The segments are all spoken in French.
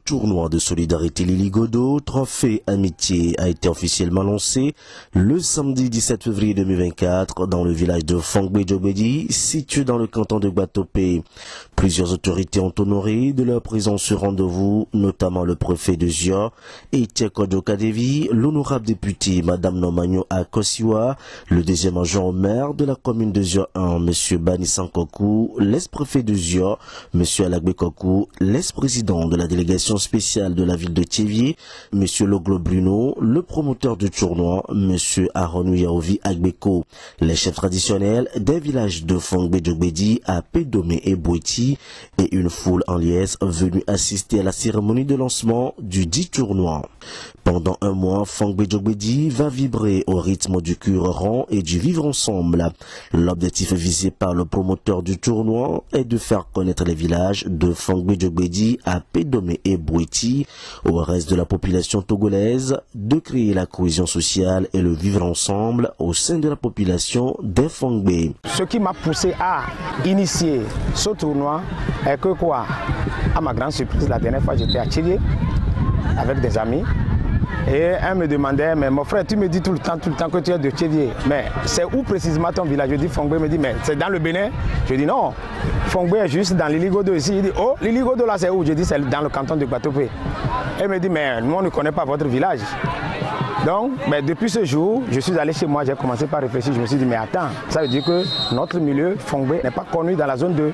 tournoi de solidarité Lili Godo, trophée amitié, a été officiellement lancé le samedi 17 février 2024 dans le village de Fongbe-Djobedi, situé dans le canton de Gbatope. Plusieurs autorités ont honoré de leur présence sur rendez-vous, notamment le préfet de Zio, Etienne Kadevi, l'honorable député Madame Nomagno Akosiwa, le deuxième adjoint au maire de la commune de Zio 1, M. Bani Sankoku, l'ex-préfet de Zio, M. Alagbe Koku, l'ex-président de la délégation spéciale de la ville de Thiévier, M. Loglo Bruno, le promoteur du tournoi, M. Aronou Yaovi Agbeko, les chefs traditionnels des villages de Fongbe-Djobedi à Pédomé et Boueti et une foule en liesse venue assister à la cérémonie de lancement du dit tournoi. Pendant un mois, Fongbe-Djobedi va vibrer au rythme du cœur rond et du vivre ensemble. L'objectif visé par le promoteur du tournoi est de faire connaître les villages de Fongbe-Djobedi à Pédomé et Boueti au reste de la population togolaise, de créer la cohésion sociale et le vivre ensemble au sein de la population des Fongbe. Ce qui m'a poussé à initier ce tournoi est que quoi, à ma grande surprise, la dernière fois j'étais à Thiévier avec des amis. Et un me demandait, mais mon frère, tu me dis tout le temps que tu es de Thiévier. Mais c'est où précisément ton village? Je dis Fongbe, il me dit, mais c'est dans le Bénin. Je dis non, Fongbe est juste dans Lili Godo ici. Il dit, oh, Lili Godo là c'est où? Je dis, c'est dans le canton de Gbatope. Il me dit, mais nous on ne connaît pas votre village. Donc, mais depuis ce jour, je suis allé chez moi, j'ai commencé par réfléchir. Je me suis dit, mais attends, ça veut dire que notre milieu Fongbe n'est pas connu dans la zone de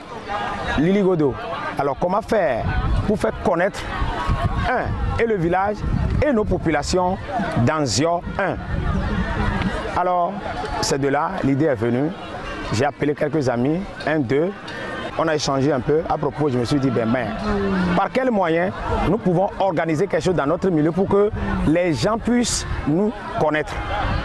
Lili Godo. Alors comment faire pour faire connaître et le village et nos populations dans Zio 1. Alors, c'est de là, l'idée est venue. J'ai appelé quelques amis, deux. On a échangé un peu. À propos, je me suis dit, par quels moyens nous pouvons organiser quelque chose dans notre milieu pour que les gens puissent nous connaître.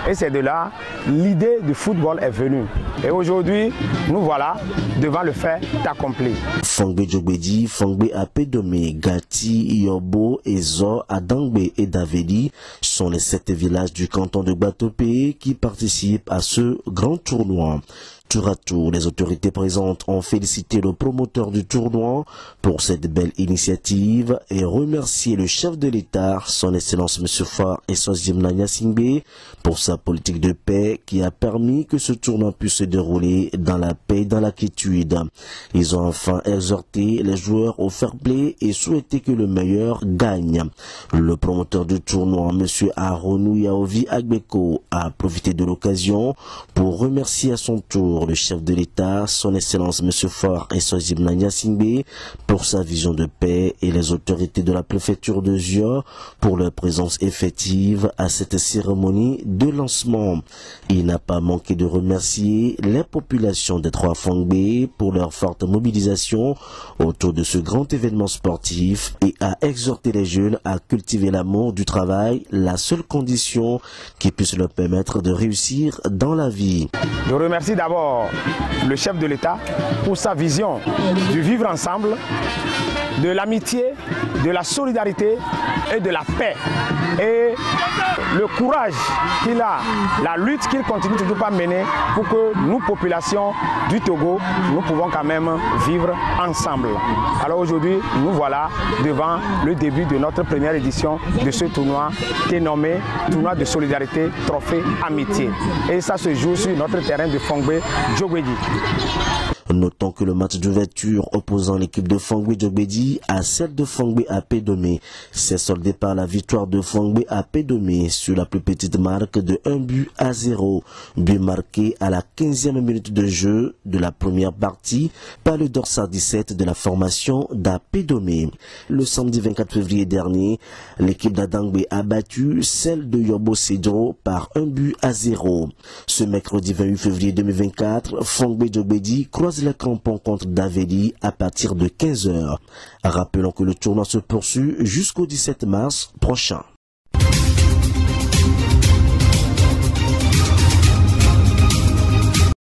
Et c'est de là, l'idée du football est venue. Et aujourd'hui, nous voilà devant le fait accompli. Fongbe-Djobedi, Fongbe à Pédomé, Gati, Yobo, Ezo, Adangbe et Davedi sont les 7 villages du canton de Gbatope qui participent à ce grand tournoi. Tour à tour, les autorités présentes ont félicité le promoteur du tournoi pour cette belle initiative et remercié le chef de l'État, son Excellence M. Far et Sozimna Nyasingbe, pour sa politique de paix qui a permis que ce tournoi puisse se dérouler dans la paix et dans la quiétude. Ils ont enfin exhorté les joueurs au fair play et souhaité que le meilleur gagne. Le promoteur du tournoi, M. Aronou Yaovi Agbeko, a profité de l'occasion pour remercier à son tour le chef de l'État, son Excellence M. Far et Sozimna Nyasingbe pour sa vision de paix et les autorités de la préfecture de Zio pour leur présence effective à cette cérémonie de lancement. Il n'a pas manqué de remercier les populations des 3 Fongbe pour leur forte mobilisation autour de ce grand événement sportif et a exhorté les jeunes à cultiver l'amour du travail, la seule condition qui puisse leur permettre de réussir dans la vie. Je remercie d'abord le chef de l'État pour sa vision du vivre ensemble, de l'amitié, de la solidarité et de la paix. Et le courage qu'il a, la lutte qu'il continue toujours pas mener pour que nous, populations du Togo, nous pouvons quand même vivre ensemble. Alors aujourd'hui, nous voilà devant le début de notre première édition de ce tournoi qui est nommé Tournoi de solidarité Trophée Amitié. Et ça se joue sur notre terrain de Fongbe-Djobedi. Notons que le match d'ouverture opposant l'équipe de Fongbe-Djobedi à celle de Fongbe à Pédomé s'est soldé par la victoire de Fongbe à Pédomé sur la plus petite marque de 1-0. But marqué à la 15e minute de jeu de la première partie par le dorsal 17 de la formation d'Apédomé. Le samedi 24 février dernier, l'équipe d'Adangbe a battu celle de Yobo Cedro par 1-0. Ce mercredi 28 février 2024, Fongbe-Djobedi croise les crampons contre Davedi à partir de 15 h. Rappelons que le tournoi se poursuit jusqu'au 17 mars prochain.